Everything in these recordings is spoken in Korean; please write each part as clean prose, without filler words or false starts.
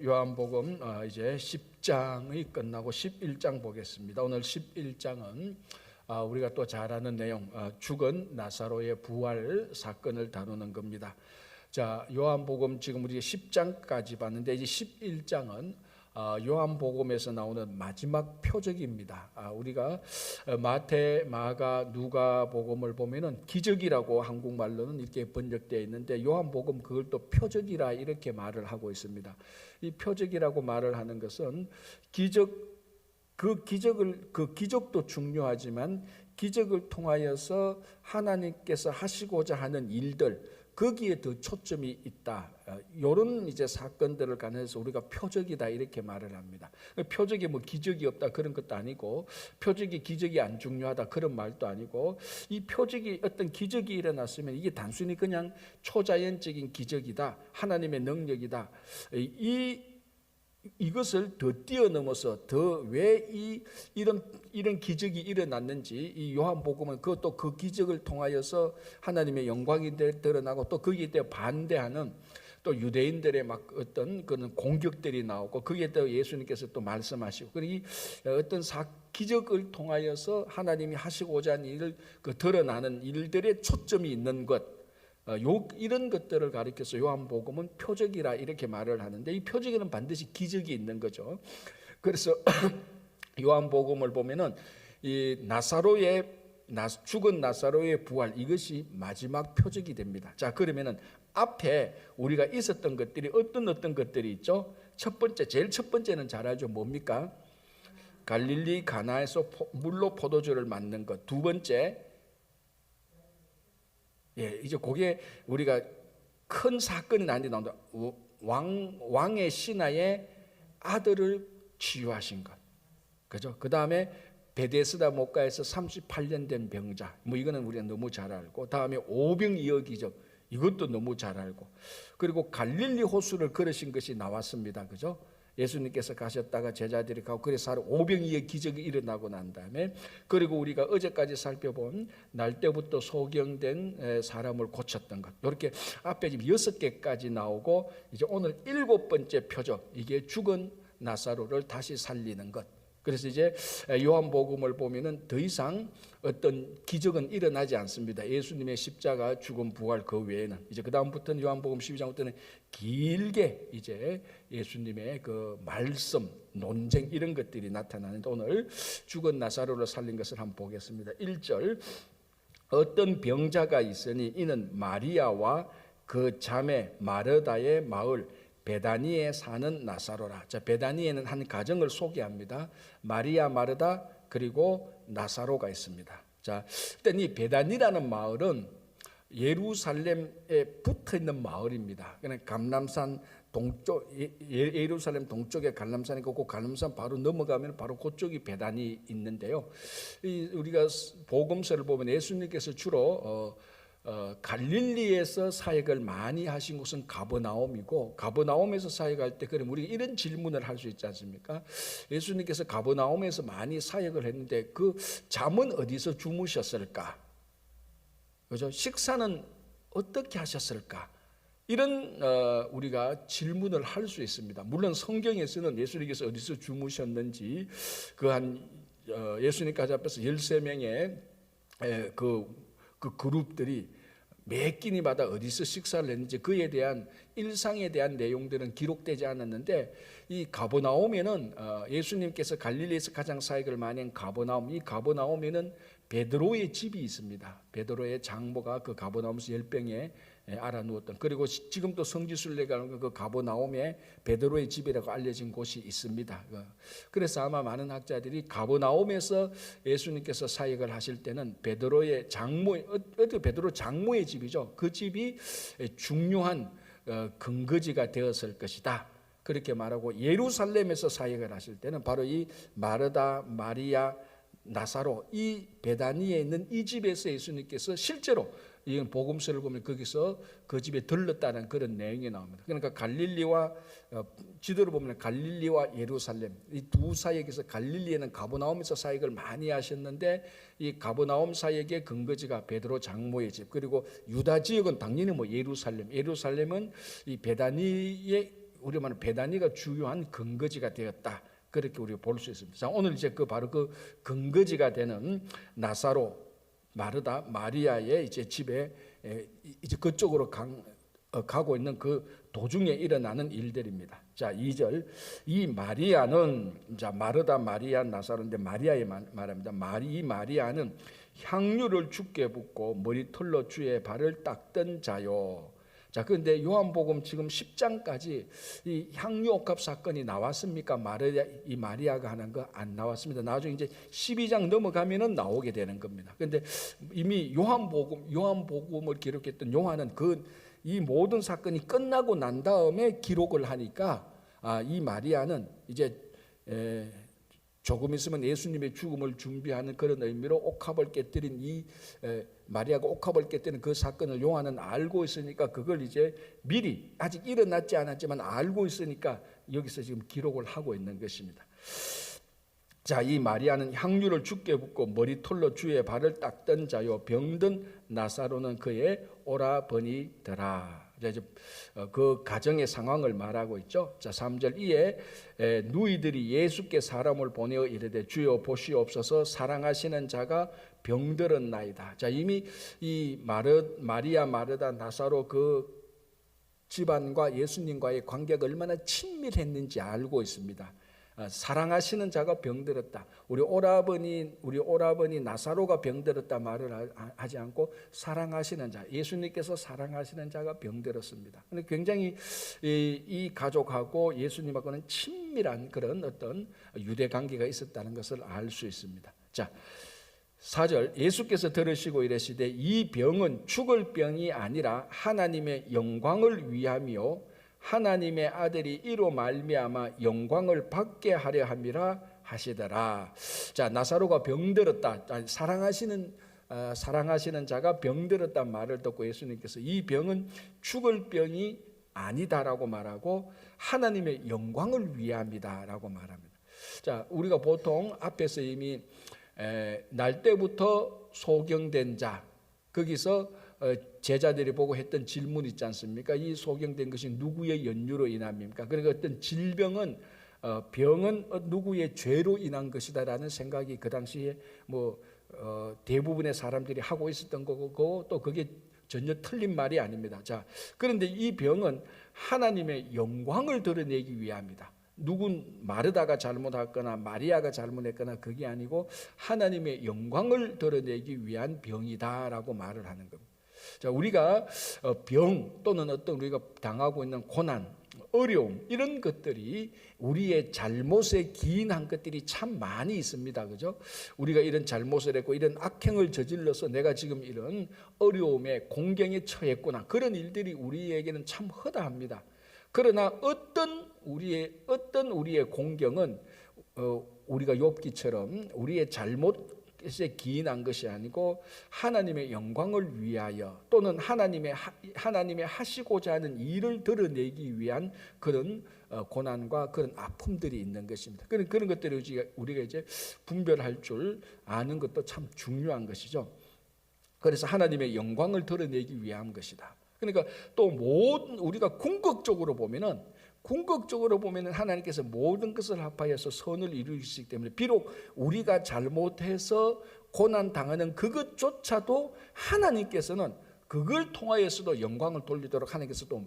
요한복음 이제 10장이 끝나고 11장 보겠습니다. 오늘 11장은 우리가 또 잘 아는 내용, 죽은 나사로의 부활 사건을 다루는 겁니다. 자, 요한복음 지금 우리 10장까지 봤는데 이제 11장은 요한복음에서 나오는 마지막 표적입니다. 우리가 마태, 마가, 누가복음을 보면은 기적이라고 한국말로는 이렇게 번역되어 있는데 요한복음 그걸 또 표적이라 이렇게 말을 하고 있습니다. 이 표적이라고 말을 하는 것은 그 기적도 중요하지만 기적을 통하여서 하나님께서 하시고자 하는 일들, 거기에 더 초점이 있다. 이런 이제 사건들을 관해서 우리가 표적이다 이렇게 말을 합니다. 표적이 뭐 기적이 없다 그런 것도 아니고, 표적이 기적이 안 중요하다 그런 말도 아니고, 이 표적이 어떤 기적이 일어났으면 이게 단순히 그냥 초자연적인 기적이다, 하나님의 능력이다. 이것을 더 뛰어넘어서 더 왜 이런 기적이 일어났는지 이 요한복음은 그것도 그 기적을 통하여서 하나님의 영광이 드러나고 또 거기에 대해 반대하는 또 유대인들의 막 어떤 그런 공격들이 나오고 거기에 대해 예수님께서 또 말씀하시고, 그리고 어떤 기적을 통하여서 하나님이 하시고자 하는 일을 드러나는 일들의 초점이 있는 것, 이런 것들을 가리켜서 요한복음은 표적이라 이렇게 말을 하는데, 이 표적에는 반드시 기적이 있는 거죠. 그래서 요한복음을 보면은 이 죽은 나사로의 부활, 이것이 마지막 표적이 됩니다. 자, 그러면은 앞에 우리가 있었던 것들이 어떤 것들이 있죠? 제일 첫 번째는 잘 알죠. 뭡니까? 갈릴리 가나에서 물로 포도주를 만든 것. 두 번째, 이제 그게 우리가 큰 사건이 나는데 나온다. 왕의 신하의 아들을 치유하신 것. 그죠? 그 다음에 베데스다 목가에서 38년 된 병자. 이거는 우리가 너무 잘 알고. 다음에 오병이어 기적. 이것도 너무 잘 알고. 그리고 갈릴리 호수를 걸으신 것이 나왔습니다. 그죠? 예수님께서 가셨다가 제자들이 가고, 그래서 오병이의 기적이 일어나고 난 다음에, 그리고 우리가 어제까지 살펴본 날 때부터 소경된 사람을 고쳤던 것, 이렇게 앞에 지금 6개까지 나오고, 이제 오늘 7번째 표적, 이게 죽은 나사로를 다시 살리는 것. 그래서 이제 요한복음을 보면은 더 이상 어떤 기적은 일어나지 않습니다. 예수님의 십자가, 죽음, 부활 그 외에는. 이제 그 다음부터는 요한복음 12장부터는 길게 이제 예수님의 그 말씀, 논쟁 이런 것들이 나타나는데, 오늘 죽은 나사로를 살린 것을 한번 보겠습니다. 1절, 어떤 병자가 있으니 이는 마리아와 그 자매 마르다의 마을 베다니에 사는 나사로라. 자, 베다니에는 한 가정을 소개합니다. 마리아, 마르다, 그리고 나사로가 있습니다. 자, 일단 이 베다니라는 마을은 예루살렘에 붙어 있는 마을입니다. 그냥 감람산 동쪽, 예루살렘 동쪽에 감람산이 있고, 그 감람산 바로 넘어가면 바로 그쪽이 베다니 있는데요. 우리가 복음서를 보면 예수님께서 주로 갈릴리에서 사역을 많이 하신 곳은 가버나움이고, 가버나움에서 사역할 때 그럼 우리가 이런 질문을 할 수 있지 않습니까? 예수님께서 가버나움에서 많이 사역을 했는데 그 잠은 어디서 주무셨을까? 그죠? 식사는 어떻게 하셨을까? 이런 우리가 질문을 할 수 있습니다. 물론 성경에서는 예수님께서 어디서 주무셨는지 예수님까지 앞에서 13명의 그 그룹들이 매 끼니마다 어디서 식사를 했는지 그에 대한 일상에 대한 내용들은 기록되지 않았는데, 이 가버나움에는 예수님께서 갈릴리에서 가장 사역을 많이 한 가버나움, 이 가버나움에는 베드로의 집이 있습니다. 베드로의 장모가 그 가버나움에서 열병에 알아누웠던, 그리고 지금도 성지순례가 그 가버나움에 베드로의 집이라고 알려진 곳이 있습니다. 그래서 아마 많은 학자들이 가버나움에서 예수님께서 사역을 하실 때는 베드로의 장모의 집이죠. 그 집이 중요한 근거지가 되었을 것이다, 그렇게 말하고, 예루살렘에서 사역을 하실 때는 바로 이 마르다, 마리아, 나사로, 이 베다니에 있는 이 집에서 예수님께서 실제로, 이건 복음서를 보면 거기서 그 집에 들렀다는 그런 내용이 나옵니다. 그러니까 갈릴리와 지도를 보면 갈릴리와 예루살렘, 이 두 사역에서, 갈릴리에는 가버나움에서 사역을 많이 하셨는데, 이 가버나움 사역의 근거지가 베드로 장모의 집, 그리고 유다 지역은 당연히 예루살렘은 이 베다니의 우리 말하는 베다니가 주요한 근거지가 되었다. 그렇게 우리가 볼 수 있습니다. 자, 오늘 이제 바로 그 근거지가 되는 나사로, 마르다, 마리아의 이제 집에 이제 그쪽으로 가고 있는 그 도중에 일어나는 일들입니다. 자, 2절. 이 마리아는, 자, 마르다, 마리아, 나사로인데 마리아의 말합니다. 이 마리아는 향유를 주께 붓고 머리털로 주의 발을 닦던 자요. 자, 그런데 요한복음 지금 10장까지 이 향유 옥합 사건이 나왔습니까? 이 마리아가 하는 거 안 나왔습니다. 나중에 이제 12장 넘어가면은 나오게 되는 겁니다. 그런데 이미 요한복음을 기록했던 요한은 이 모든 사건이 끝나고 난 다음에 기록을 하니까 이 마리아는 이제 조금 있으면 예수님의 죽음을 준비하는 그런 의미로 옥합을 깨뜨린 마리아가 옥합을 깨뜨린 그 사건을 요한은 알고 있으니까 그걸 이제 미리 아직 일어났지 않았지만 알고 있으니까 여기서 지금 기록을 하고 있는 것입니다. 자, 이 마리아는 향유를 주께 붓고 머리털로 주의 발을 닦던 자요, 병든 나사로는 그의 오라버니더라. 이제 그 가정의 상황을 말하고 있죠. 자, 3절. 이에 누이들이 예수께 사람을 보내어 이르되 주여 보시옵소서, 사랑하시는 자가 병들었나이다. 자, 이미 이 마리아, 마르다, 나사로 그 집안과 예수님과의 관계가 얼마나 친밀했는지 알고 있습니다. 사랑하시는 자가 병들었다. 우리 오라버니 나사로가 병들었다 말을 하지 않고 사랑하시는 자, 예수님께서 사랑하시는 자가 병들었습니다. 근데 굉장히 이 가족하고 예수님하고는 친밀한 그런 어떤 유대 관계가 있었다는 것을 알 수 있습니다. 자, 4절. 예수께서 들으시고 이르시되 이 병은 죽을 병이 아니라 하나님의 영광을 위함이요 하나님의 아들이 이로 말미암아 영광을 받게 하려 함이라 하시더라. 자, 나사로가 병들었다. 사랑하시는 자가 병들었단 말을 듣고 예수님께서 이 병은 죽을 병이 아니다라고 말하고 하나님의 영광을 위함이다라고 말합니다. 자, 우리가 보통 앞에서 이미 날 때부터 소경된 자, 거기서 제자들이 보고 했던 질문 있지 않습니까? 이 소경된 것이 누구의 연유로 인함입니까? 그러니까 어떤 질병은 병은 누구의 죄로 인한 것이다라는 생각이 그 당시에 대부분의 사람들이 하고 있었던 거고 또 그게 전혀 틀린 말이 아닙니다. 자, 그런데 이 병은 하나님의 영광을 드러내기 위함이다. 누군 마르다가 잘못했거나 마리아가 잘못했거나 그게 아니고 하나님의 영광을 드러내기 위한 병이다라고 말을 하는 겁니다. 자, 우리가 병 또는 어떤 우리가 당하고 있는 고난, 어려움 이런 것들이 우리의 잘못에 기인한 것들이 참 많이 있습니다. 그죠? 우리가 이런 잘못을 했고 이런 악행을 저질러서 내가 지금 이런 어려움에 공경에 처했구나. 그런 일들이 우리에게는 참 허다합니다. 그러나 어떤 우리의 공경은 우리가 욥기처럼 우리의 잘못에 기인한 것이 아니고 하나님의 영광을 위하여 또는 하나님의 하시고자 하는 일을 드러내기 위한 그런 고난과 그런 아픔들이 있는 것입니다. 그런 것들을 우리가 이제 분별할 줄 아는 것도 참 중요한 것이죠. 그래서 하나님의 영광을 드러내기 위한 것이다. 그러니까 또 우리가 궁극적으로 보면은 하나님께서 모든 것을 합하여서 선을 이루시기 때문에 비록 우리가 잘못해서 고난 당하는 그것조차도 하나님께서는 그걸 통하여서도 영광을 돌리도록 하나님께서 또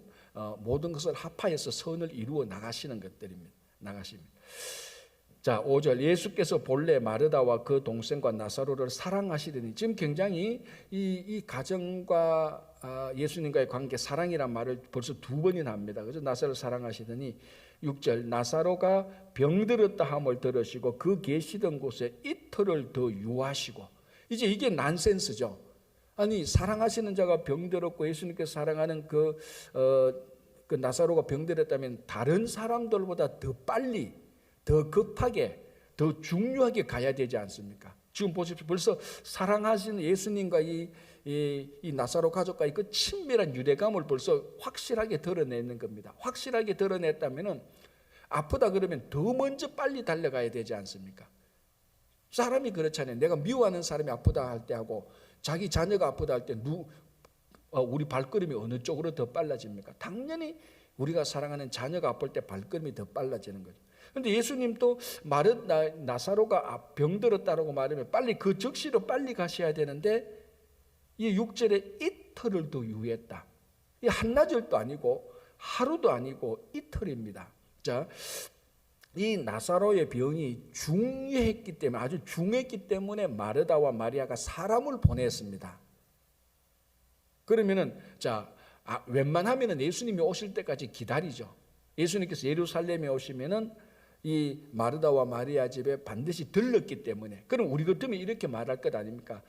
모든 것을 합하여서 선을 이루어 나가시는 것들입니다. 자, 5절. 예수께서 본래 마르다와 그 동생과 나사로를 사랑하시더니, 지금 굉장히 이 가정과 예수님과의 관계, 사랑이란 말을 벌써 2번이나 합니다. 그래서 나사로를 사랑하시더니 6절. 나사로가 병들었다 함을 들으시고 그 계시던 곳에 이틀을 더 유하시고. 이제 이게 난센스죠. 아니, 사랑하시는 자가 병들었고 예수님께서 사랑하는 그 나사로가 병들었다면 다른 사람들보다 더 빨리, 더 급하게, 더 중요하게 가야 되지 않습니까? 지금 보십시오. 벌써 사랑하시는 예수님과 이 나사로 가족과의 그 친밀한 유대감을 벌써 확실하게 드러내는 겁니다. 확실하게 드러냈다면 아프다 그러면 더 먼저 빨리 달려가야 되지 않습니까? 사람이 그렇잖아요. 내가 미워하는 사람이 아프다 할 때하고 자기 자녀가 아프다 할 때 우리 발걸음이 어느 쪽으로 더 빨라집니까? 당연히 우리가 사랑하는 자녀가 아플 때 발걸음이 더 빨라지는 거죠. 그런데 예수님도 나사로가 병들었다라고 말하면 빨리 그 즉시로 빨리 가셔야 되는데 이 6절에 이틀을 더 유했다. 이 한나절도 아니고 하루도 아니고 이틀입니다. 자, 이 나사로의 병이 중요했기 때문에, 아주 중했기 때문에 마르다와 마리아가 사람을 보냈습니다. 그러면은 웬만하면은 예수님이 오실 때까지 기다리죠. 예수님께서 예루살렘에 오시면은 이 마르다와 마리아 집에 반드시 들렀기 때문에, 그럼 우리 같으면 이렇게 말할 것 아닙니까?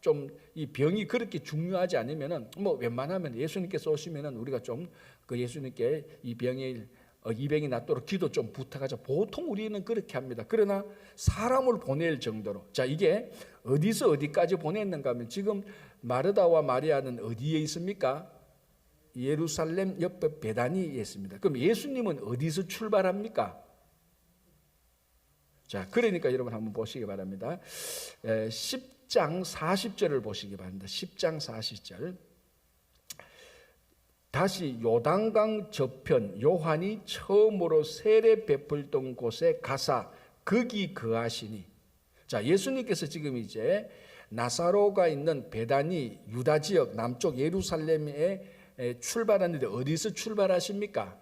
좀 이 병이 그렇게 중요하지 않으면은 뭐 웬만하면 예수님께서 오시면은 우리가 좀 그 예수님께 이 병이 낫도록 기도 좀 부탁하자. 보통 우리는 그렇게 합니다. 그러나 사람을 보낼 정도로, 자, 이게 어디서 어디까지 보냈는가 하면 지금 마르다와 마리아는 어디에 있습니까? 예루살렘 옆에 베다니에 있습니다. 그럼 예수님은 어디서 출발합니까? 자, 그러니까 여러분 한번 보시기 바랍니다. 10장 40절을 보시기 바랍니다. 10장 40절. 다시 요단강 저편 요한이 처음으로 세례 베풀던 곳에 가사 거기 거하시니. 자, 예수님께서 지금 이제 나사로가 있는 베다니 유다 지역 남쪽 예루살렘에 출발하는데 어디서 출발하십니까?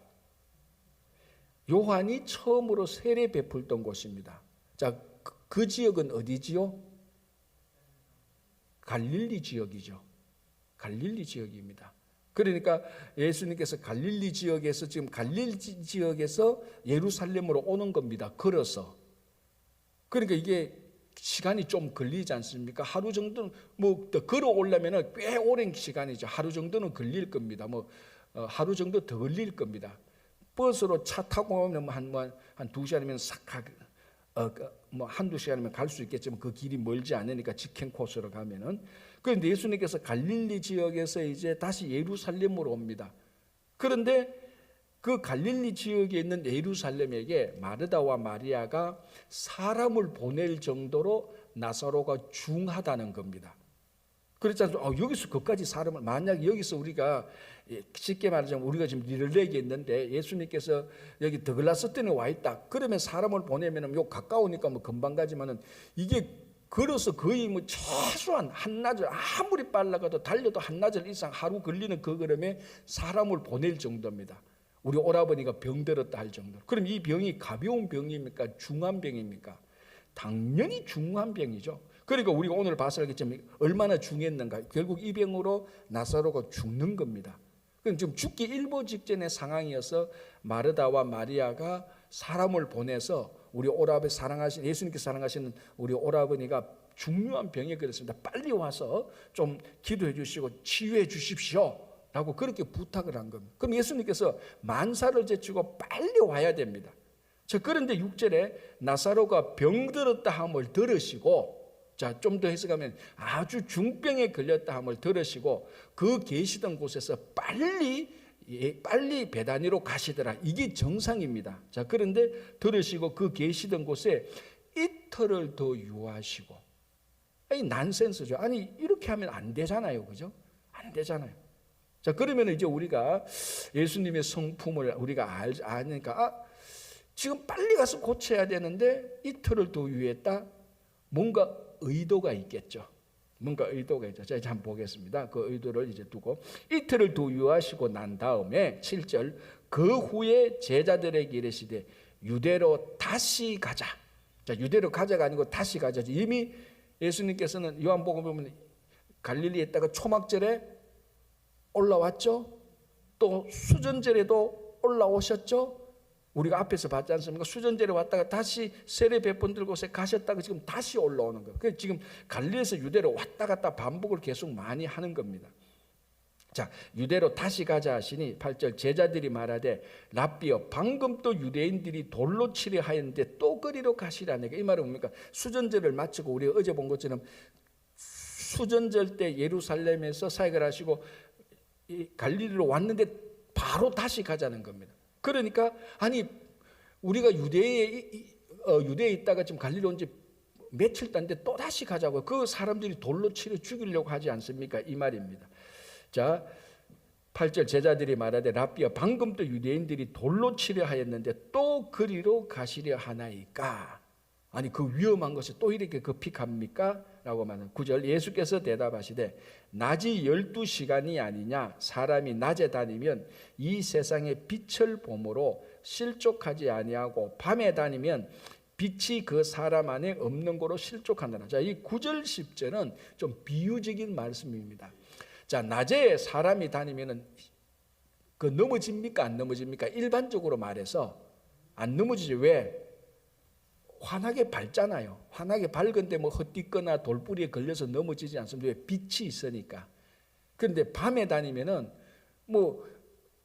요한이 처음으로 세례 베풀던 곳입니다. 자, 그 지역은 어디지요? 갈릴리 지역이죠. 갈릴리 지역입니다. 그러니까 예수님께서 갈릴리 지역에서 지금 갈릴리 지역에서 예루살렘으로 오는 겁니다. 걸어서. 그러니까 이게 시간이 좀 걸리지 않습니까? 하루 정도는 뭐 걸어 오려면은 꽤 오랜 시간이죠. 하루 정도는 걸릴 겁니다. 하루 정도 더 걸릴 겁니다. 버스로 차 타고 오면 한 2시간이면 싹 한두 시간이면 갈 수 있겠지만 그 길이 멀지 않으니까 직행 코스로 가면은. 그런데 예수님께서 갈릴리 지역에서 이제 다시 예루살렘으로 옵니다. 그런데 그 갈릴리 지역에 있는 예루살렘에게 마르다와 마리아가 사람을 보낼 정도로 나사로가 중하다는 겁니다. 그렇지 않습니까? 여기서 그까지 사람을, 만약 여기서 우리가 쉽게 말하자면 우리가 지금 릴레이에 있는데 예수님께서 여기 더글라스턴에 와 있다. 그러면 사람을 보내면 요 가까우니까 뭐 금방 가지만은 이게 걸어서 거의 뭐 최소한 한나절, 아무리 빨라가도 달려도 한나절 이상 하루 걸리는 그 걸음에 사람을 보낼 정도입니다. 우리 오라버니가 병들었다 할 정도로. 그럼 이 병이 가벼운 병입니까? 중한 병입니까? 당연히 중한 병이죠. 그러니까 우리가 오늘 봐서 알겠지만 얼마나 중했는가. 결국 이 병으로 나사로가 죽는 겁니다. 그럼 지금 죽기 일보 직전의 상황이어서 마르다와 마리아가 사람을 보내서 우리 오라버니 사랑하신, 예수님께서 사랑하시는 우리 오라버니가 중요한 병에 걸렸습니다. 빨리 와서 좀 기도해 주시고 치유해 주십시오 라고 그렇게 부탁을 한 겁니다. 그럼 예수님께서 만사를 제치고 빨리 와야 됩니다. 그런데 6절에 나사로가 병들었다 함을 들으시고, 자, 좀 더 해석하면 아주 중병에 걸렸다 함을 들으시고 그 계시던 곳에서 빨리 베다니로 가시더라. 이게 정상입니다. 자, 그런데 들으시고 그 계시던 곳에 이틀을 더 유하시고. 아니, 난센스죠. 아니, 이렇게 하면 안 되잖아요. 그죠? 안 되잖아요. 자, 그러면 이제 우리가 예수님의 성품을 우리가 아니까 지금 빨리 가서 고쳐야 되는데 이틀을 더 유했다. 뭔가 의도가 있겠죠. 뭔가 의도가 있죠. 자, 이제 한번 보겠습니다. 그 의도를 이제 두고 이틀을 더 유하시고 난 다음에 7절 그 후에 제자들에게 이르시되 유대로 다시 가자. 자, 유대로 가자가 아니고 다시 가자. 이미 예수님께서는 요한복음 보면 갈릴리에 있다가 초막절에 올라왔죠. 또 수전절에도 올라오셨죠. 우리가 앞에서 봤지 않습니까? 수전절에 왔다가 다시 세례 베푼 곳에 가셨다가 지금 다시 올라오는 거예요. 그래서 지금 갈릴리에서 유대로 왔다 갔다 반복을 계속 많이 하는 겁니다. 자, 유대로 다시 가자 하시니 8절 제자들이 말하되 랍비여 방금 또 유대인들이 돌로 치려 하였는데 또 거리로 가시라니까. 이 말은 뭡니까? 수전절을 마치고 우리가 어제 본 것처럼 수전절 때 예루살렘에서 사역을 하시고 갈릴리로 왔는데 바로 다시 가자는 겁니다. 그러니까 아니 우리가 유대에 있다가 지금 갈릴리 온 지 며칠 단데 또 다시 가자고. 그 사람들이 돌로 치려 죽이려고 하지 않습니까? 이 말입니다. 자, 8절 제자들이 말하되 랍비여 방금 또 유대인들이 돌로 치려 하였는데 또 그리로 가시려 하나이까. 아니 그 위험한 것이 또 이렇게 급히갑니까? 라고 말하는 9절 예수께서 대답하시되 낮이 12시간이 아니냐. 사람이 낮에 다니면 이 세상의 빛을 보므로 실족하지 아니하고 밤에 다니면 빛이 그 사람 안에 없는 거로 실족한다나. 자, 이 9절 10절은 좀 비유적인 말씀입니다. 자, 낮에 사람이 다니면은 그 넘어집니까? 안 넘어집니까? 일반적으로 말해서 안 넘어지죠. 왜? 환하게 밝잖아요. 환하게 밝은데 뭐 헛디거나 돌뿌리에 걸려서 넘어지지 않습니다. 왜? 빛이 있으니까. 그런데 밤에 다니면은 뭐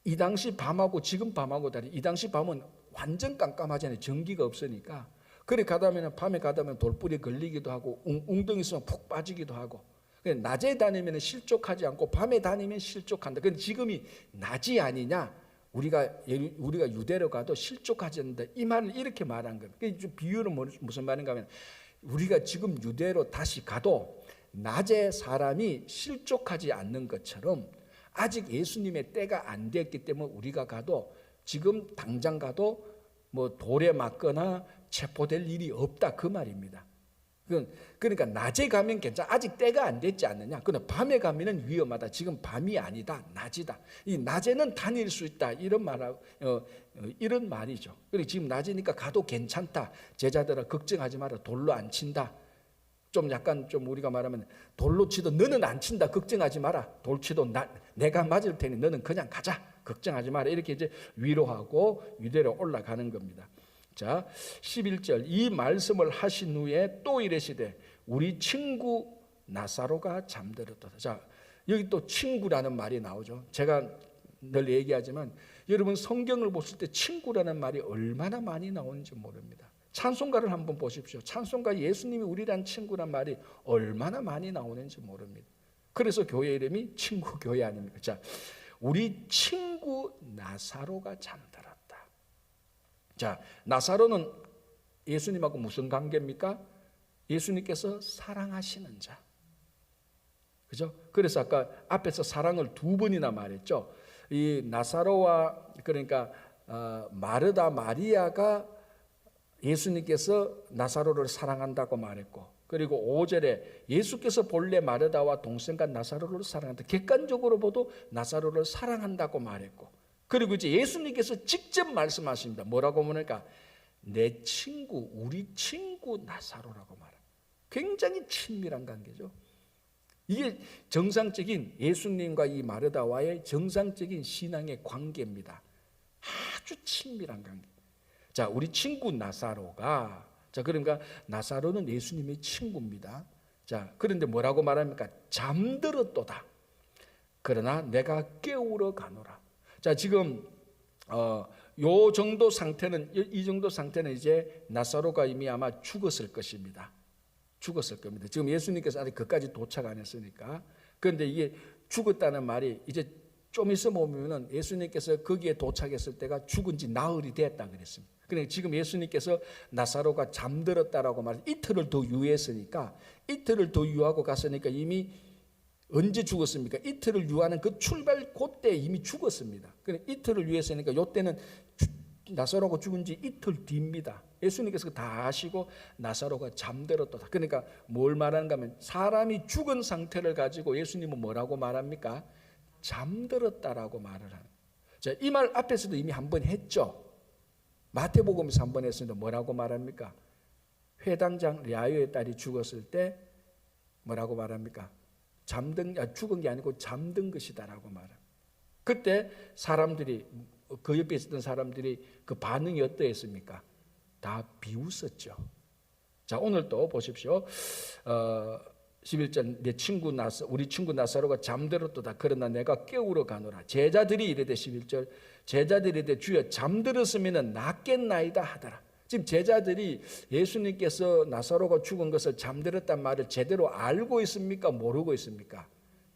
이 당시 밤하고 지금 밤하고 다르. 이 당시 밤은 완전 깜깜하잖아요. 전기가 없으니까. 그래 가다 보면 밤에 가다 보면 돌뿌리에 걸리기도 하고 웅덩이 있으면 푹 빠지기도 하고. 낮에 다니면 실족하지 않고 밤에 다니면 실족한다. 그런데 지금이 낮이 아니냐? 우리가 유대로 가도 실족하지 않는다. 이 말을 이렇게 말한 거예요. 비유는 무슨 말인가 하면 우리가 지금 유대로 다시 가도 낮에 사람이 실족하지 않는 것처럼 아직 예수님의 때가 안 됐기 때문에 우리가 가도 지금 당장 가도 뭐 돌에 맞거나 체포될 일이 없다 그 말입니다. 그러니까 낮에 가면 괜찮아. 아직 때가 안 됐지 않느냐. 그러나 밤에 가면은 위험하다. 지금 밤이 아니다. 낮이다. 이 낮에는 다닐 수 있다. 이런 말이죠. 그리고 지금 낮이니까 가도 괜찮다. 제자들아 걱정하지 마라. 돌로 안 친다. 좀 약간 좀 우리가 말하면 돌로 치도 너는 안 친다. 걱정하지 마라. 돌 치도 내가 맞을 테니 너는 그냥 가자. 걱정하지 마라. 이렇게 이제 위로하고 유대로 올라가는 겁니다. 자, 11절 이 말씀을 하신 후에 또 이르시되 우리 친구 나사로가 잠들었도다. 자, 여기 또 친구라는 말이 나오죠. 제가 늘 얘기하지만 여러분 성경을 보실 때 친구라는 말이 얼마나 많이 나오는지 모릅니다. 찬송가를 한번 보십시오. 찬송가 예수님이 우리란 친구란 말이 얼마나 많이 나오는지 모릅니다. 그래서 교회 이름이 친구교회 아닙니까? 자, 우리 친구 나사로가 잠들었다. 자, 나사로는 예수님하고 무슨 관계입니까? 예수님께서 사랑하시는 자. 그죠? 그래서 아까 앞에서 사랑을 두 번이나 말했죠. 이 나사로와 그러니까 마르다 마리아가 예수님께서 나사로를 사랑한다고 말했고, 그리고 5절에 예수께서 본래 마르다와 동생과 나사로를 사랑한다. 객관적으로 봐도 나사로를 사랑한다고 말했고, 그리고 이제 예수님께서 직접 말씀하십니다. 뭐라고 말할까? 내 친구, 우리 친구 나사로라고 말합니다. 굉장히 친밀한 관계죠. 이게 정상적인 예수님과 이 마르다와의 정상적인 신앙의 관계입니다. 아주 친밀한 관계. 자, 우리 친구 나사로가, 자, 그러니까 나사로는 예수님의 친구입니다. 자, 그런데 뭐라고 말합니까? 잠들었도다. 그러나 내가 깨우러 가노라. 자, 지금 요 정도 상태는, 이 정도 상태는 이제 나사로가 이미 아마 죽었을 것입니다. 죽었을 겁니다. 지금 예수님께서 아직 그까지 도착 안 했으니까. 그런데 이게 죽었다는 말이 이제 좀 있어 보면은 예수님께서 거기에 도착했을 때가 죽은 지 나흘이 됐다 그랬습니다. 그러니까 지금 예수님께서 나사로가 잠들었다라고 말해서 이틀을 더 유했으니까, 이틀을 더 유하고 갔으니까 이미 언제 죽었습니까? 이틀을 유하는 그 출발 그때 이미 죽었습니다. 그러니까 이틀을 유했으니까 이때는 나사로가 죽은 지 이틀 뒤입니다. 예수님께서 다 아시고 나사로가 잠들었다. 그러니까 뭘 말하는가 하면 사람이 죽은 상태를 가지고 예수님은 뭐라고 말합니까? 잠들었다라고 말을 하는. 자, 이 말 앞에서도 이미 한 번 했죠. 마태복음에서 한 번 했습니다. 뭐라고 말합니까? 회당장 랴요의 딸이 죽었을 때 뭐라고 말합니까? 죽은 게 아니고 잠든 것이다라고 말합니다. 그때 사람들이, 그 옆에 있었던 사람들이 그 반응이 어떠했습니까? 다 비웃었죠. 자, 오늘 또 보십시오. 11절 우리 친구 나사로가 잠들었도다. 그러나 내가 깨우러 가노라. 제자들이 이르되 11절 제자들이 이르되 주여 잠들었으면 낫겠나이다 하더라. 지금 제자들이 예수님께서 나사로가 죽은 것을 잠들었단 말을 제대로 알고 있습니까? 모르고 있습니까?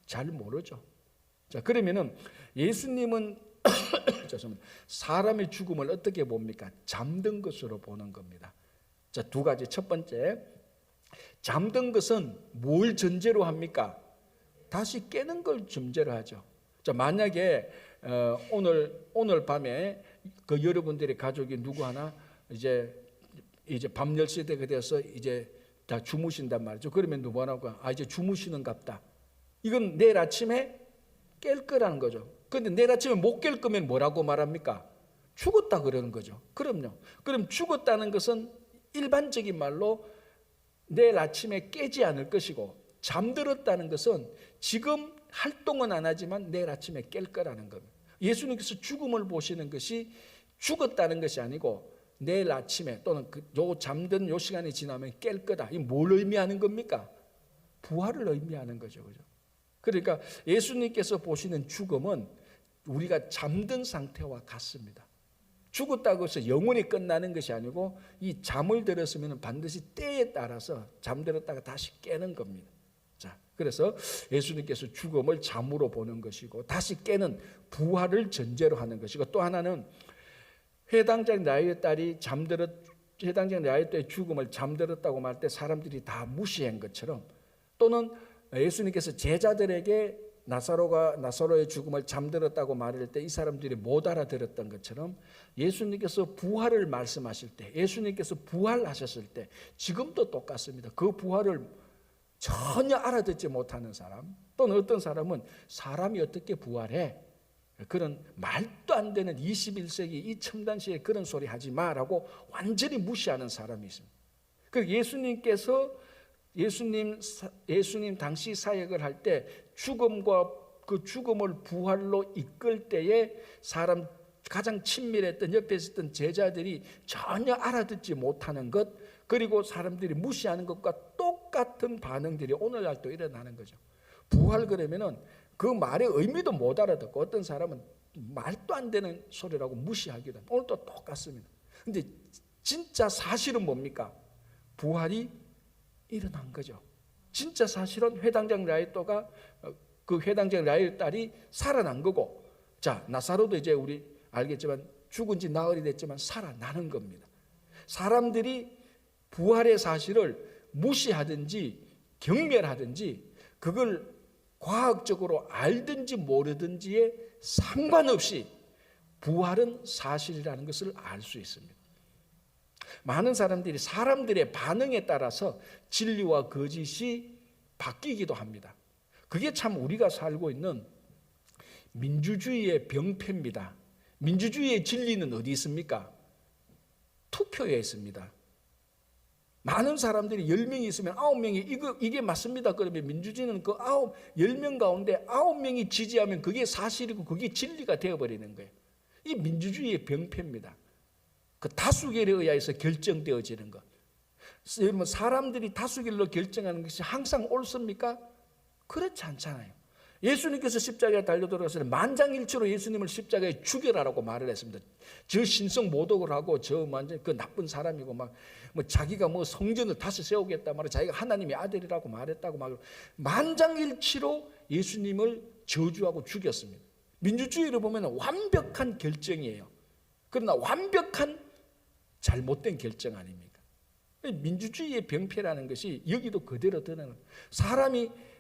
잘 모르죠. 자, 그러면은 예수님은 죄송합니다. 사람의 죽음을 어떻게 봅니까? 잠든 것으로 보는 겁니다. 자, 두 가지. 첫 번째, 잠든 것은 뭘 전제로 합니까? 다시 깨는 걸 전제로 하죠. 자, 만약에 오늘 밤에 그 여러분들의 가족이 누구 하나 이제 밤 10시 때가 돼서 이제 다 주무신단 말이죠. 그러면 누구 하나가 이제 주무시는갑다. 이건 내일 아침에 깰 거라는 거죠. 그런데 내일 아침에 못 깰 거면 뭐라고 말합니까? 죽었다 그러는 거죠. 그럼요. 그럼 죽었다는 것은 일반적인 말로 내일 아침에 깨지 않을 것이고, 잠들었다는 것은 지금 활동은 안 하지만 내일 아침에 깰 거라는 겁니다. 예수님께서 죽음을 보시는 것이 죽었다는 것이 아니고 내일 아침에 또는 요 잠든 요 시간이 지나면 깰 거다. 이 뭘 의미하는 겁니까? 부활을 의미하는 거죠. 그죠? 그러니까 예수님께서 보시는 죽음은 우리가 잠든 상태와 같습니다. 죽었다고 해서 영원히 끝나는 것이 아니고 이 잠을 들었으면 반드시 때에 따라서 잠들었다가 다시 깨는 겁니다. 자, 그래서 예수님께서 죽음을 잠으로 보는 것이고 다시 깨는 부활을 전제로 하는 것이고, 또 하나는 회당장 야이의 딸이 회당장 야이의 딸의 죽음을 잠들었다고 말 때 사람들이 다 무시한 것처럼, 또는 예수님께서 제자들에게 나사로의 죽음을 잠들었다고 말할 때 이 사람들이 못 알아들었던 것처럼, 예수님께서 부활을 말씀하실 때, 예수님께서 부활하셨을 때 지금도 똑같습니다. 그 부활을 전혀 알아듣지 못하는 사람, 또는 어떤 사람은 사람이 어떻게 부활해? 그런 말도 안 되는 21세기 이 첨단 시대에 그런 소리 하지 마라고 완전히 무시하는 사람이 있습니다. 그 예수님 당시 사역을 할 때 죽음과 그 죽음을 부활로 이끌 때에 가장 친밀했던 옆에 있었던 제자들이 전혀 알아듣지 못하는 것, 그리고 사람들이 무시하는 것과 똑같은 반응들이 오늘날도 일어나는 거죠. 부활 그러면은 그 말의 의미도 못 알아듣고, 어떤 사람은 말도 안 되는 소리라고 무시하기도 합니다. 오늘도 똑같습니다. 근데 진짜 사실은 뭡니까? 부활이 일어난 거죠. 진짜 사실은 회당장 야이또가, 그 회당장 야이의 딸이 살아난 거고, 자, 나사로도 이제 우리 알겠지만 죽은 지 나흘이 됐지만 살아나는 겁니다. 사람들이 부활의 사실을 무시하든지 경멸하든지 그걸 과학적으로 알든지 모르든지에 상관없이 부활은 사실이라는 것을 알 수 있습니다. 많은 사람들의 반응에 따라서 진리와 거짓이 바뀌기도 합니다. 그게 참 우리가 살고 있는 민주주의의 병폐입니다. 민주주의의 진리는 어디 있습니까? 투표에 있습니다. 많은 사람들이 10명이 있으면 9명이 이게 맞습니다. 그러면 민주주의는 그 10명 가운데 9명이 지지하면 그게 사실이고 그게 진리가 되어버리는 거예요. 이 민주주의의 병폐입니다. 그 다수결에 의해서 결정되어지는 것. 여러분, 사람들이 다수결로 결정하는 것이 항상 옳습니까? 그렇지 않잖아요. 예수님께서 십자가에 달려들어서 만장일치로 예수님을 십자가에 죽여라라고 말을 했습니다. 저 신성 모독을 하고 저 완전 그 나쁜 사람이고 막 뭐 자기가 뭐 성전을 다시 세우겠다 말을 자기가 하나님의 아들이라고 말했다고 막 만장일치로 예수님을 저주하고 죽였습니다. 민주주의를 보면 완벽한 결정이에요. 그러나 완벽한 잘못된 결정 아닙니까? 민주주의의 병폐라는 것이 여기도 그대로 드러나는,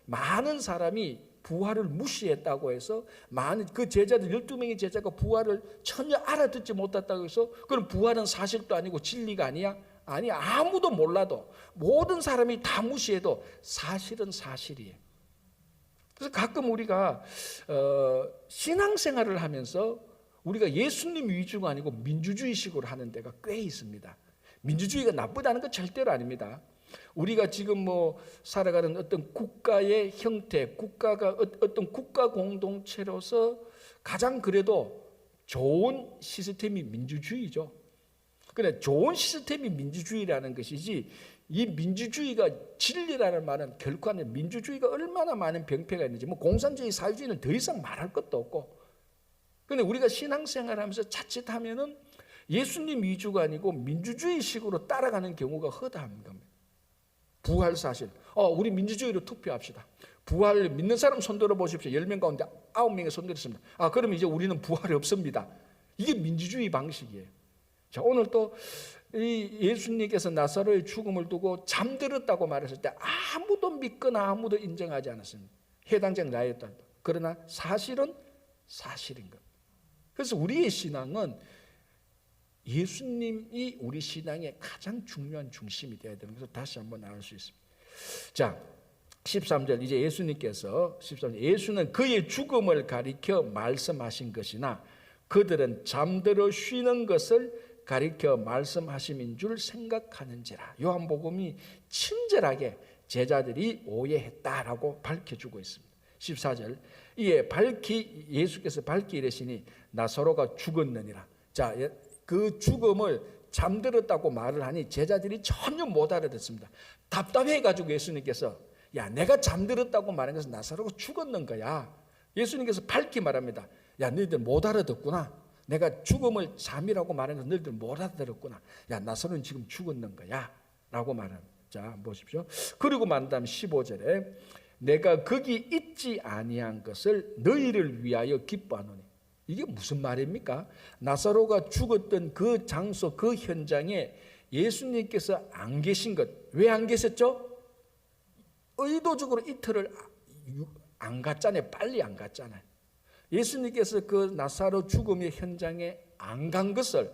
많은 사람이 부활을 무시했다고 해서 그 제자들 12명의 제자가 부활을 전혀 알아듣지 못했다고 해서 그럼 부활은 사실도 아니고 진리가 아니야? 아니, 아무도 몰라도 모든 사람이 다 무시해도 사실은 사실이에요. 그래서 가끔 우리가 신앙생활을 하면서 우리가 예수님 위주가 아니고 민주주의식으로 하는 데가 꽤 있습니다. 민주주의가 나쁘다는 건 절대로 아닙니다. 우리가 지금 살아가는 어떤 국가의 형태, 국가가 어떤 국가 공동체로서 가장 그래도 좋은 시스템이 민주주의죠. 그래, 좋은 시스템이 민주주의라는 것이지, 이 민주주의가 진리라는 말은 결코 아니에요. 민주주의가 얼마나 많은 병폐가 있는지, 공산주의, 사회주의는 더 이상 말할 것도 없고. 그런데 우리가 신앙생활하면서 자칫하면은 예수님 위주가 아니고 민주주의식으로 따라가는 경우가 허다한 겁니다. 부활 사실. 우리 민주주의로 투표합시다. 부활을 믿는 사람 손들어 보십시오. 10명 가운데 9명이 손들었습니다. 그럼 이제 우리는 부활이 없습니다. 이게 민주주의 방식이에요. 자, 오늘 또 이 예수님께서 나사로의 죽음을 두고 잠들었다고 말했을 때 아무도 믿거나 아무도 인정하지 않았습니다. 해당장 야이의 딸도. 그러나 사실은 사실인 겁니다. 그래서 우리의 신앙은 예수님이 우리 신앙의 가장 중요한 중심이 되어야 되는 것을 다시 한번 알 수 있습니다. 자, 13절 이제 예수님께서 13절 예수는 그의 죽음을 가리켜 말씀하신 것이나 그들은 잠들어 쉬는 것을 가리켜 말씀하심인 줄 생각하는지라. 요한복음이 친절하게 제자들이 오해했다라고 밝혀주고 있습니다. 14절 이에 예수께서 밝히 이르시니 나사로가 죽었느니라. 자, 그 죽음을 잠들었다고 말을 하니 제자들이 전혀 못 알아듣습니다. 답답해가지고 예수님께서 야, 내가 잠들었다고 말한 것은 나사로가 죽었는 거야. 예수님께서 밝히 말합니다. 야, 너희들 못 알아듣구나. 내가 죽음을 잠이라고 말한 것은 너희들 못 알아들었구나. 야, 나사로는 지금 죽었는 거야 라고 말합니다. 자, 보십시오. 그리고 만 다음 15절에 내가 거기 있지 아니한 것을 너희를 위하여 기뻐하노니. 이게 무슨 말입니까? 나사로가 죽었던 그 장소, 그 현장에 예수님께서 안 계신 것. 왜 안 계셨죠? 의도적으로 이틀을 안 갔잖아요. 빨리 안 갔잖아요. 예수님께서 그 나사로 죽음의 현장에 안 간 것을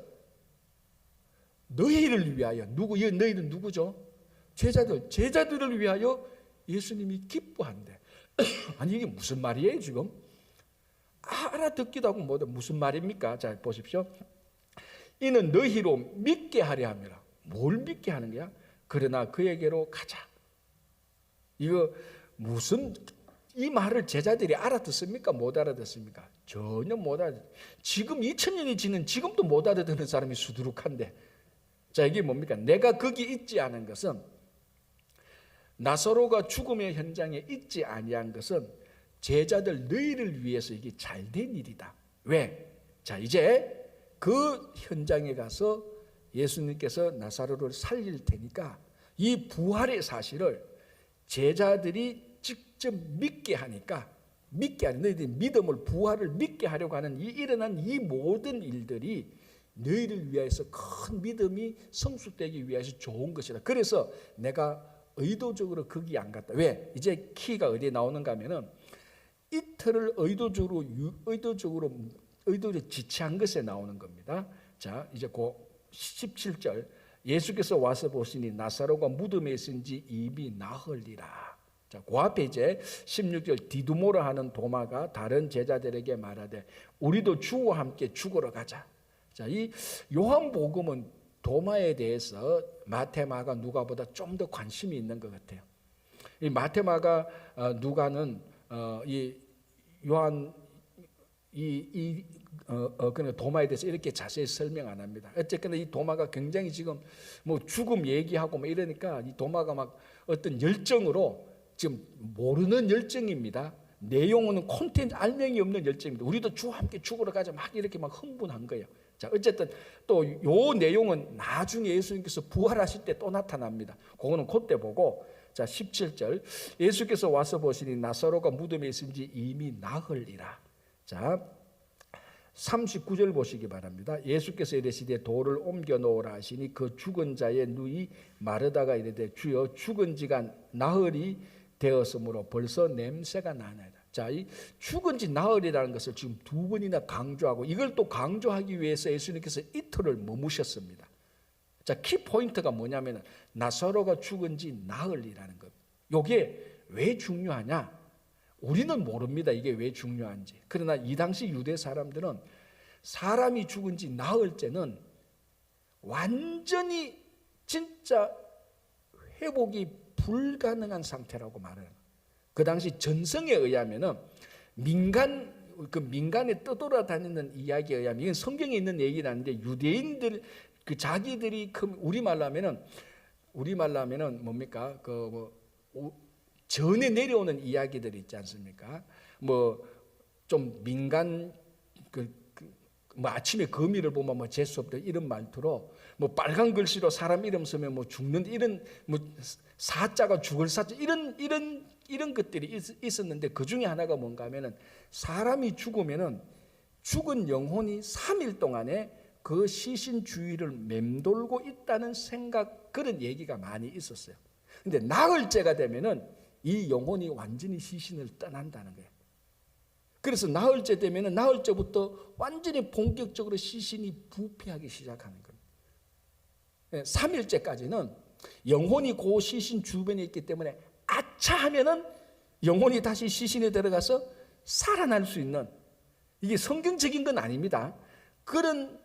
너희를 위하여, 너희는 누구죠? 제자들을 위하여 예수님이 기뻐한대. 아니 이게 무슨 말이에요 지금? 알아듣기도 하고 뭐든 무슨 말입니까? 자 보십시오. 이는 너희로 믿게 하려 함이라. 뭘 믿게 하는 거야? 그러나 그에게로 가자. 이거 무슨 이 말을 제자들이 알아듣습니까? 못 알아듣습니까? 전혀 못 알아듣. 지금 2000년이 지난 지금도 못 알아듣는 사람이 수두룩한데. 자 이게 뭡니까? 내가 거기 있지 않은 것은 나사로가 죽음의 현장에 있지 아니한 것은 제자들 너희를 위해서 이게 잘된 일이다. 왜? 자 이제 그 현장에 가서 예수님께서 나사로를 살릴 테니까 이 부활의 사실을 제자들이 직접 믿게 하니까 너희들이 믿음을 부활을 믿게 하려고 하는 일어난 이 모든 일들이 너희를 위해서 큰 믿음이 성숙되기 위해서 좋은 것이다. 그래서 내가 의도적으로 거기 안 갔다. 왜? 이제 키가 어디에 나오는가 하면은 이틀을 의도적으로 지체한 것에 나오는 겁니다. 자, 이제 그 17절 예수께서 와서 보시니 나사로가 무덤에 있은지 이미 나흘이라. 자, 그 앞에 이제 16절 디두모라 하는 도마가 다른 제자들에게 말하되 우리도 주와 함께 죽으러 가자. 자, 이 요한복음은 도마에 대해서 마태마가 누가보다 좀 더 관심이 있는 것 같아요. 이 마태마가 누가는 이 요한 그냥 도마에 대해서 이렇게 자세히 설명 안 합니다. 어쨌거나 이 도마가 굉장히 지금 뭐 죽음 얘기하고 뭐 이러니까 이 도마가 막 어떤 열정으로 지금 모르는 열정입니다. 내용은 콘텐츠 알맹이 없는 열정입니다. 우리도 주와 함께 죽으러 가자 막 이렇게 막 흥분한 거예요. 자, 어쨌든 또 요 내용은 나중에 예수님께서 부활하실 때 또 나타납니다. 그거는 그때 보고 자 17절 예수께서 와서 보시니 나사로가 무덤에 있은지 이미 나흘이라. 자 39절 보시기 바랍니다. 예수께서 이르시되 돌을 옮겨 놓으라 하시니 그 죽은 자의 누이 마르다가 이르되 주여 죽은 지가 나흘이 되었으므로 벌써 냄새가 나나이다. 자, 이 죽은 지 나흘이라는 것을 지금 두 번이나 강조하고 이걸 또 강조하기 위해서 예수님께서 이틀을 머무셨습니다. 자, 키포인트가 뭐냐면 나사로가 죽은 지 나흘이라는 것. 이게 왜 중요하냐? 우리는 모릅니다. 이게 왜 중요한지. 그러나 이 당시 유대 사람들은 사람이 죽은 지 나흘째는 완전히 진짜 회복이 불가능한 상태라고 말해요. 그 당시 전성에 의하면은 민간에 떠돌아다니는 이야기에 의하면 이건 성경에 있는 얘기라는데 유대인들 그 자기들이 우리말로 하면은 뭡니까? 전에 내려오는 이야기들이 있지 않습니까? 뭐 좀 민간 뭐 아침에 거미를 보면 뭐 재수 없다 이런 말투로 뭐 빨간 글씨로 사람 이름 쓰면 뭐 죽는 이런 뭐 사자가 죽을 사자 이런 것들이 있었는데 그 중에 하나가 뭔가 하면은 사람이 죽으면은 죽은 영혼이 3일 동안에 그 시신 주위를 맴돌고 있다는 생각 그런 얘기가 많이 있었어요. 근데 나흘째가 되면은 이 영혼이 완전히 시신을 떠난다는 거예요. 그래서 나흘째 되면 나흘째부터 완전히 본격적으로 시신이 부패하기 시작하는 겁니다. 3일째까지는 영혼이 그 시신 주변에 있기 때문에 아차 하면은 영혼이 다시 시신에 들어가서 살아날 수 있는, 이게 성경적인 건 아닙니다. 그런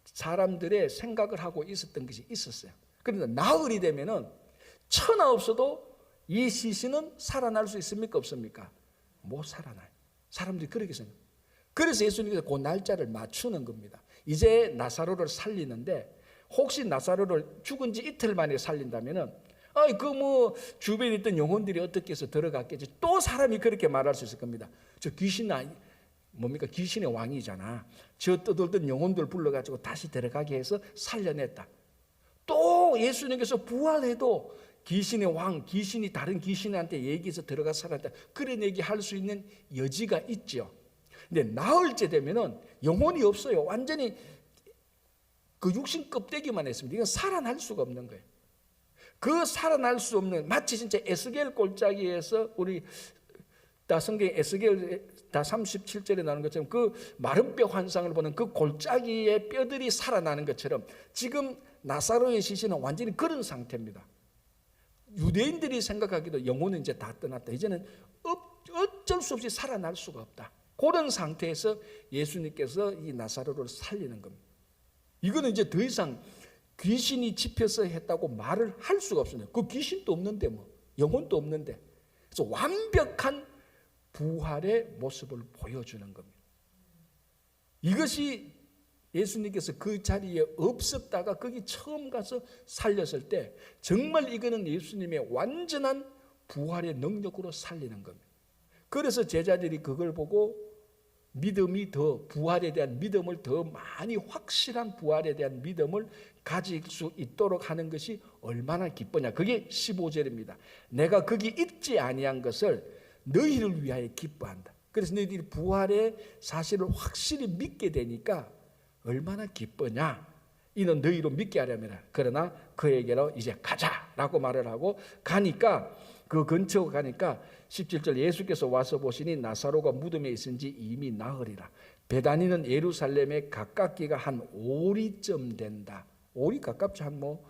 사람들의 생각을 하고 있었던 것이 있었어요. 그런데 나흘이 되면은 천하 없어도 이 시신은 살아날 수 있습니까? 없습니까? 못 살아나요. 사람들이 그렇게 생각해요. 그래서 예수님께서 그 날짜를 맞추는 겁니다. 이제 나사로를 살리는데 혹시 나사로를 죽은 지 이틀 만에 살린다면은 그 주변에 있던 영혼들이 어떻게 해서 들어갔겠지. 또 사람이 그렇게 말할 수 있을 겁니다. 저 귀신 뭡니까? 귀신의 왕이잖아. 저 떠돌던 영혼들 불러가지고 다시 들어가게 해서 살려냈다. 또 예수님께서 부활해도 귀신의 왕, 귀신이 다른 귀신한테 얘기해서 들어가 살았다. 그런 얘기 할 수 있는 여지가 있죠. 근데 나흘째 되면은 영혼이 없어요. 완전히 그 육신 껍데기만 했습니다. 이건 살아날 수가 없는 거예요. 그 살아날 수 없는, 마치 진짜 에스겔 골짜기에서 우리 다 성경 에스겔 다 37절에 나오는 것처럼 그 마른 뼈 환상을 보는 그 골짜기의 뼈들이 살아나는 것처럼 지금 나사로의 시신은 완전히 그런 상태입니다. 유대인들이 생각하기도 영혼은 이제 다 떠났다. 이제는 어쩔 수 없이 살아날 수가 없다. 그런 상태에서 예수님께서 이 나사로를 살리는 겁니다. 이거는 이제 더 이상 귀신이 집혀서 했다고 말을 할 수가 없습니다. 그 귀신도 없는데 영혼도 없는데. 그래서 완벽한 부활의 모습을 보여주는 겁니다. 이것이 예수님께서 그 자리에 없었다가 거기 처음 가서 살렸을 때 정말 이거는 예수님의 완전한 부활의 능력으로 살리는 겁니다. 그래서 제자들이 그걸 보고 믿음이 더, 부활에 대한 믿음을 더 많이, 확실한 부활에 대한 믿음을 가질 수 있도록 하는 것이 얼마나 기쁘냐. 그게 15절입니다. 내가 거기 있지 아니한 것을 너희를 위하여 기뻐한다. 그래서 너희들이 부활의 사실을 확실히 믿게 되니까 얼마나 기쁘냐. 이는 너희로 믿게 하려면, 그러나 그에게로 이제 가자라고 말을 하고 가니까, 그 근처 가니까 17절, 예수께서 와서 보시니 나사로가 무덤에 있은지 이미 나으리라. 베다니는 예루살렘에 가깝기가 한 오리쯤 된다. 오리 가깝죠.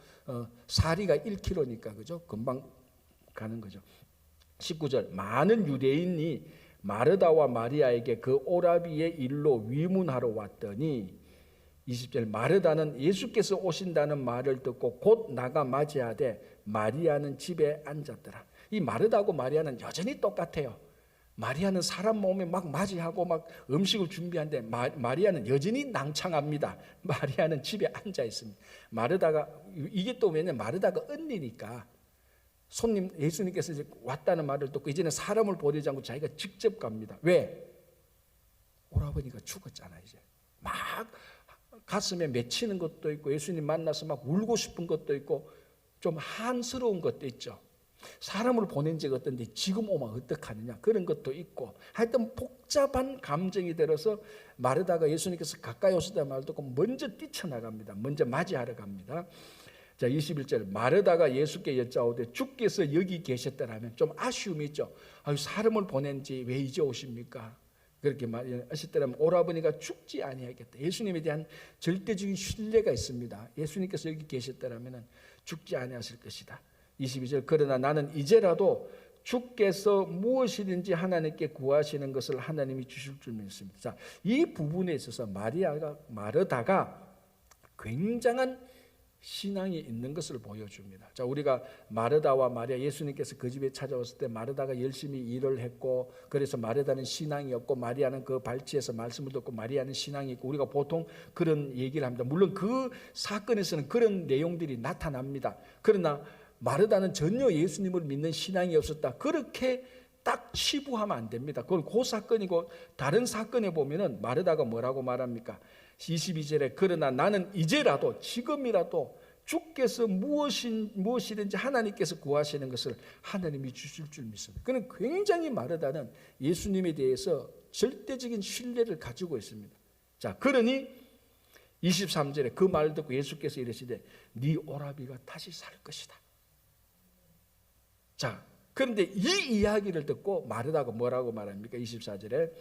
사리가 1km니까 그죠? 금방 가는 거죠. 19절, 많은 유대인이 마르다와 마리아에게 그 오라비의 일로 위문하러 왔더니, 20절, 마르다는 예수께서 오신다는 말을 듣고 곧 나가 맞이하되 마리아는 집에 앉았더라. 이 마르다하고 마리아는 여전히 똑같아요. 마리아는 사람 몸에 막 맞이하고 막 음식을 준비하는데 마리아는 여전히 낭창합니다. 마리아는 집에 앉아 있습니다. 마르다가, 이게 또 왜냐면 마르다가 언니니까 손님, 예수님께서 이제 왔다는 말을 듣고 이제는 사람을 보내지 않고 자기가 직접 갑니다. 왜? 오라버니가 죽었잖아. 이제 막 가슴에 맺히는 것도 있고 예수님 만나서 막 울고 싶은 것도 있고 좀 한스러운 것도 있죠. 사람을 보낸 적이 어떤데 지금 오면 어떡하느냐, 그런 것도 있고, 하여튼 복잡한 감정이 들어서 마르다가 예수님께서 가까이 오시다 말 듣고 먼저 뛰쳐나갑니다. 먼저 맞이하러 갑니다. 자, 21절, 마르다가 예수께 여짜오되 주께서 여기 계셨더라면, 좀 아쉬움이 있죠. 사람을 보낸 지 왜 이제 오십니까? 그렇게 말하셨더라면 오라버니가 죽지 아니하겠다. 예수님에 대한 절대적인 신뢰가 있습니다. 예수님께서 여기 계셨더라면 죽지 아니하실 것이다. 22절, 그러나 나는 이제라도 주께서 무엇이든지 하나님께 구하시는 것을 하나님이 주실 줄 믿습니다. 자, 이 부분에 있어서 마르다가 굉장한 신앙이 있는 것을 보여줍니다. 자, 우리가 마르다와 마리아, 예수님께서 그 집에 찾아왔을 때 마르다가 열심히 일을 했고, 그래서 마르다는 신앙이 없고 마리아는 그 발치에서 말씀을 듣고 마리아는 신앙이 있고, 우리가 보통 그런 얘기를 합니다. 물론 그 사건에서는 그런 내용들이 나타납니다. 그러나 마르다는 전혀 예수님을 믿는 신앙이 없었다, 그렇게 딱 치부하면 안 됩니다. 그건 그 사건이고, 다른 사건에 보면은 마르다가 뭐라고 말합니까? 22절에 그러나 나는 이제라도, 지금이라도 주께서 무엇이든지 하나님께서 구하시는 것을 하나님이 주실 줄 믿습니다. 그는 굉장히 마르다는 예수님에 대해서 절대적인 신뢰를 가지고 있습니다. 자, 그러니 23절에 그 말을 듣고 예수께서 이르시되 네 오라비가 다시 살 것이다. 자, 그런데 이 이야기를 듣고 마르다가 뭐라고 말합니까? 24절에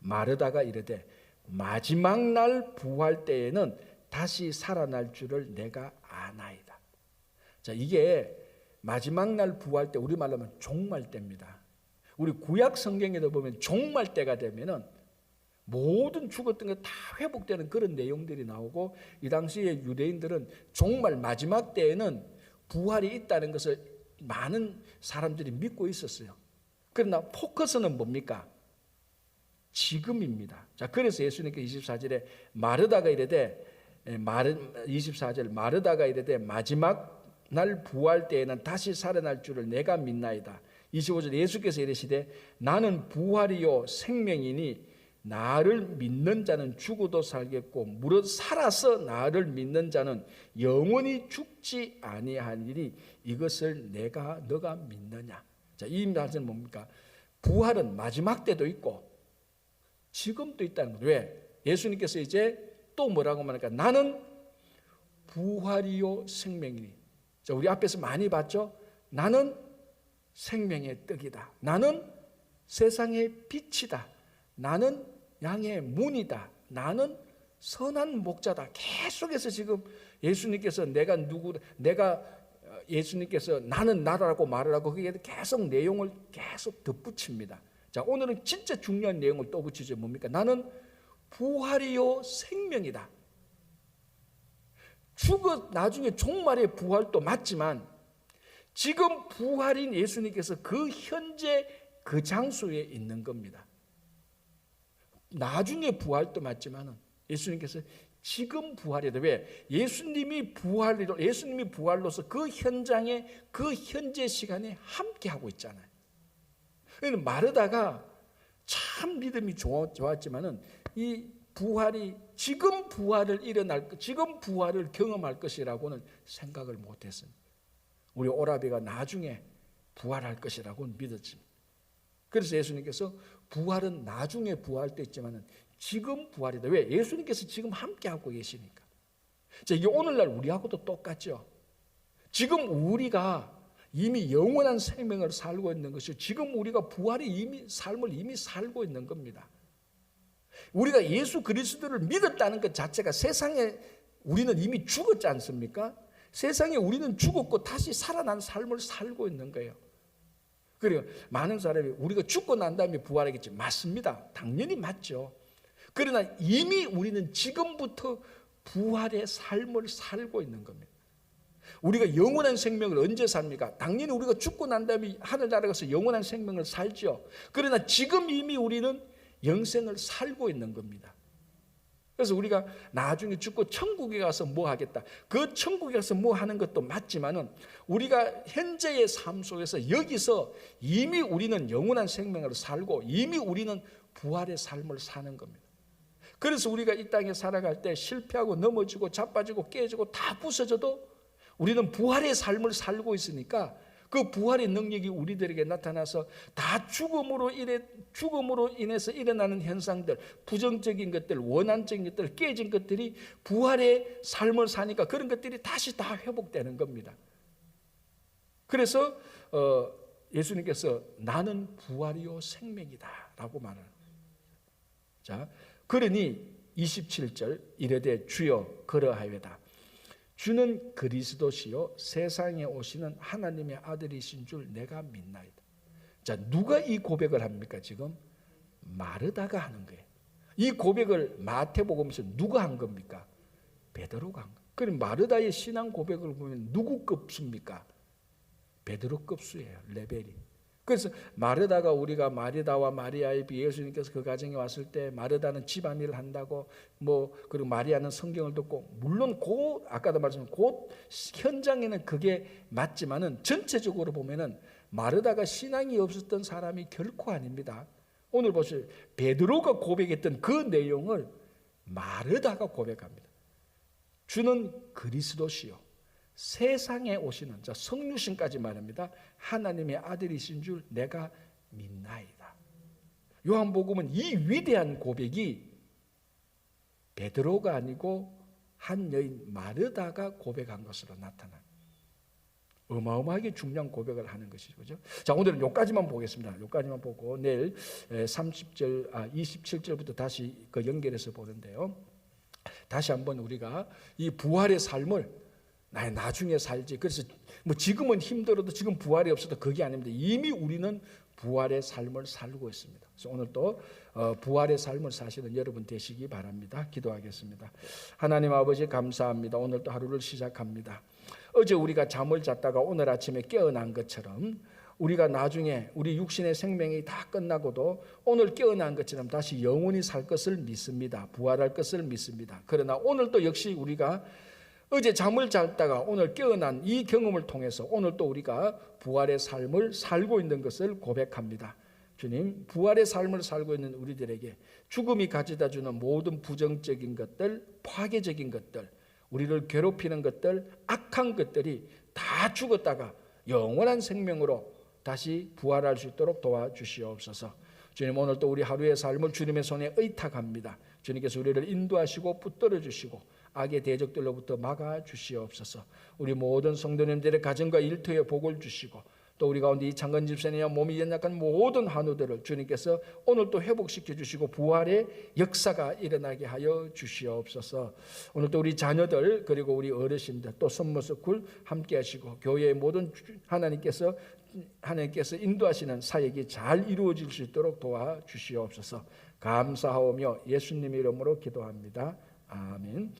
마르다가 이르되 마지막 날 부활 때에는 다시 살아날 줄을 내가 아나이다. 자, 이게 마지막 날 부활 때, 우리말로 하면 종말 때입니다. 우리 구약 성경에도 보면 종말 때가 되면은 모든 죽었던 게 다 회복되는 그런 내용들이 나오고, 이 당시에 유대인들은 종말 마지막 때에는 부활이 있다는 것을 많은 사람들이 믿고 있었어요. 그러나 포커스는 뭡니까? 지금입니다. 자, 그래서 예수님께서 24절에 마르다가 이르되 24절 마르다가 이르되 마지막 날 부활 때에는 다시 살아날 줄을 내가 믿나이다. 25절 예수께서 이르시되 나는 부활이요 생명이니 나를 믿는 자는 죽어도 살겠고 무릇 살아서 나를 믿는 자는 영원히 죽지 아니하니니 이것을 너가 믿느냐. 자, 이 말씀은 뭡니까? 부활은 마지막 때도 있고 지금도 있다는 거예요. 왜? 예수님께서 이제 또 뭐라고 말할까? 나는 부활이요 생명이니. 자, 우리 앞에서 많이 봤죠? 나는 생명의 떡이다. 나는 세상의 빛이다. 나는 양의 문이다. 나는 선한 목자다. 계속해서 지금 예수님께서 예수님께서 나는 나라고 말을 하고 거기에 계속 내용을 계속 덧붙입니다. 자, 오늘은 진짜 중요한 내용을 또 붙이죠. 뭡니까? 나는 부활이요 생명이다. 나중에 종말의 부활도 맞지만 지금 부활인 예수님께서 그 현재 그 장소에 있는 겁니다. 나중에 부활도 맞지만은 예수님께서 지금 부활이다. 왜? 예수님이 부활로서 그 현장에 그 현재 시간에 함께 하고 있잖아요. 마르다가 참 믿음이 좋았지만은 이 부활이 지금 부활을 경험할 것이라고는 생각을 못했습니다. 우리 오라비가 나중에 부활할 것이라고는 믿었습니다. 그래서 예수님께서 부활은 나중에 부활 때 있지만은 지금 부활이다. 왜? 예수님께서 지금 함께 하고 계시니까. 자, 이게 오늘날 우리하고도 똑같죠. 지금 우리가 이미 영원한 생명을 살고 있는 것이 지금 우리가 삶을 이미 살고 있는 겁니다. 우리가 예수 그리스도를 믿었다는 것 자체가 세상에 우리는 이미 죽었지 않습니까? 세상에 우리는 죽었고 다시 살아난 삶을 살고 있는 거예요. 그리고 많은 사람이 우리가 죽고 난 다음에 부활하겠지. 맞습니다. 당연히 맞죠. 그러나 이미 우리는 지금부터 부활의 삶을 살고 있는 겁니다. 우리가 영원한 생명을 언제 삽니까? 당연히 우리가 죽고 난 다음에 하늘나라 가서 영원한 생명을 살죠. 그러나 지금 이미 우리는 영생을 살고 있는 겁니다. 그래서 우리가 나중에 죽고 천국에 가서 뭐 하겠다. 그 천국에 가서 뭐 하는 것도 맞지만은 우리가 현재의 삶 속에서 여기서 이미 우리는 영원한 생명을 살고 이미 우리는 부활의 삶을 사는 겁니다. 그래서 우리가 이 땅에 살아갈 때 실패하고 넘어지고 자빠지고 깨지고 다 부서져도 우리는 부활의 삶을 살고 있으니까 그 부활의 능력이 우리들에게 나타나서 다 죽음으로 인해서 일어나는 현상들, 부정적인 것들, 원한적인 것들, 깨진 것들이 부활의 삶을 사니까 그런 것들이 다시 다 회복되는 겁니다. 그래서 예수님께서 나는 부활이요 생명이다 라고 말합니다. 자, 그러니 27절 이르되 주여 그러하여다. 주는 그리스도시요 세상에 오시는 하나님의 아들이신 줄 내가 믿나이다. 자, 누가 이 고백을 합니까? 지금 마르다가 하는 거예요. 이 고백을 마태복음에서 누가 한 겁니까? 베드로가 한 거예요. 그럼 마르다의 신앙 고백을 보면 누구 급수입니까? 베드로 급수예요. 레벨이. 그래서 마르다가 우리가 마리다와 마리아에 비해 예수님께서 그 가정에 왔을 때 마르다는 집안일을 한다고 그리고 마리아는 성경을 듣고 물론 아까도 말씀드린 그 현장에는 그게 맞지만은 전체적으로 보면은 마르다가 신앙이 없었던 사람이 결코 아닙니다. 오늘 보세요. 베드로가 고백했던 그 내용을 마르다가 고백합니다. 주는 그리스도시요 세상에 오시는 성육신까지 말합니다. 하나님의 아들이신 줄 내가 믿나이다. 요한복음은 이 위대한 고백이 베드로가 아니고 한 여인 마르다가 고백한 것으로 나타납니다. 어마어마하게 중요한 고백을 하는 것이죠. 그죠? 자, 오늘은 요까지만 보겠습니다. 요까지만 보고 내일 27절부터 다시 그 연결해서 보는데요. 다시 한번 우리가 이 부활의 삶을 나중에 살지. 그래서 뭐 지금은 힘들어도 지금 부활이 없어도 그게 아닙니다. 이미 우리는 부활의 삶을 살고 있습니다. 그래서 오늘 또 부활의 삶을 사시는 여러분 되시기 바랍니다. 기도하겠습니다. 하나님 아버지 감사합니다. 오늘 또 하루를 시작합니다. 어제 우리가 잠을 잤다가 오늘 아침에 깨어난 것처럼 우리가 나중에 우리 육신의 생명이 다 끝나고도 오늘 깨어난 것처럼 다시 영원히 살 것을 믿습니다. 부활할 것을 믿습니다. 그러나 오늘 또 역시 우리가 어제 잠을 잤다가 오늘 깨어난 이 경험을 통해서 오늘 또 우리가 부활의 삶을 살고 있는 것을 고백합니다. 주님, 부활의 삶을 살고 있는 우리들에게 죽음이 가져다 주는 모든 부정적인 것들, 파괴적인 것들, 우리를 괴롭히는 것들, 악한 것들이 다 죽었다가 영원한 생명으로 다시 부활할 수 있도록 도와주시옵소서. 주님, 오늘 또 우리 하루의 삶을 주님의 손에 의탁합니다. 주님께서 우리를 인도하시고 붙들어 주시고 악의 대적들로부터 막아 주시옵소서. 우리 모든 성도님들의 가정과 일터에 복을 주시고 또 우리 가운데 이 창건 집사님과 몸이 연약한 모든 환우들을 주님께서 오늘 또 회복시켜 주시고 부활의 역사가 일어나게 하여 주시옵소서. 오늘 또 우리 자녀들 그리고 우리 어르신들 또 선모스쿨 함께 하시고 교회의 모든 하나님께서 인도하시는 사역이 잘 이루어질 수 있도록 도와주시옵소서. 감사하오며 예수님의 이름으로 기도합니다. 아멘.